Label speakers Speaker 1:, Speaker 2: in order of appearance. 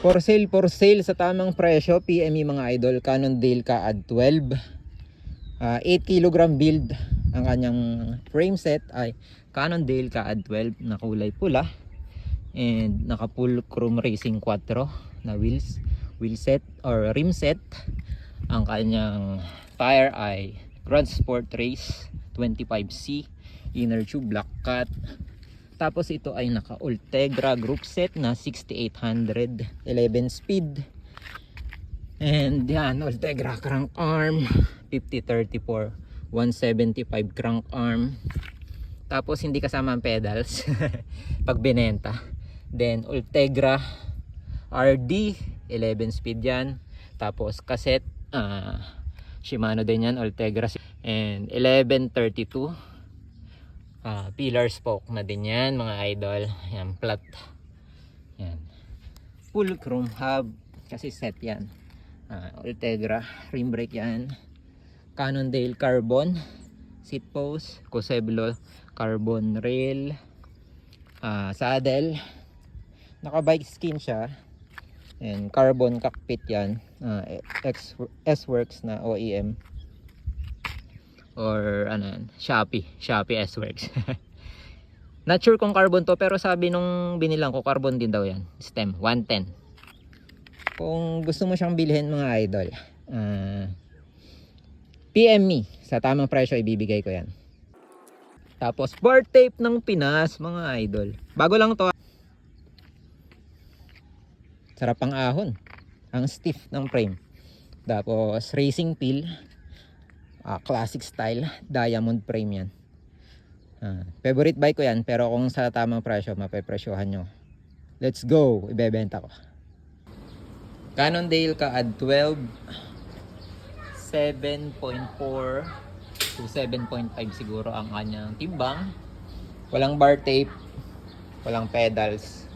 Speaker 1: For sale sa tamang presyo, PME mga idol, Cannondale CAAD 12. 8 kg build. Ang kanyang frame set ay Cannondale CAAD 12 na kulay pula. And naka full chrome racing 4 na wheel set or rim set. Ang kanyang tire ay Grand Sport Race 25C. Inner tube black cut. Tapos ito ay naka Ultegra group set na 6800 11 speed. And yan, Ultegra crank arm 5034 175 crank arm. Tapos hindi kasama ang pedals pag binenta. Then Ultegra RD 11 speed yan. Tapos cassette Shimano din yan, Ultegra. And 1132 pillar spoke na din yan mga idol. Yan, flat. Yan. Full chrome hub kasi set yan. Ultegra rim brake yan. Cannondale carbon seat post, Coseblo carbon rail, saddle. Naka bike skin siya. And carbon cockpit yan. S-Works na OEM. Or ano yan, Shopee S-Works. Not sure kung carbon to, pero sabi nung binilang ko, carbon din daw yan. Stem 110. Kung gusto mo siyang bilhin mga idol, PM me, sa tamang presyo ibibigay ko yan. Tapos bar tape ng Pinas mga idol, bago lang to. Sarap ang ahon, ang stiff ng frame. Tapos racing peel, classic style, diamond frame yan. Favorite bike ko yan, pero kung sa tamang presyo, mapepresyohan nyo. Let's go, ibebenta ko. Cannondale CAAD 12, 7.4 to 7.5 siguro ang kanyang timbang. Walang bar tape, walang pedals.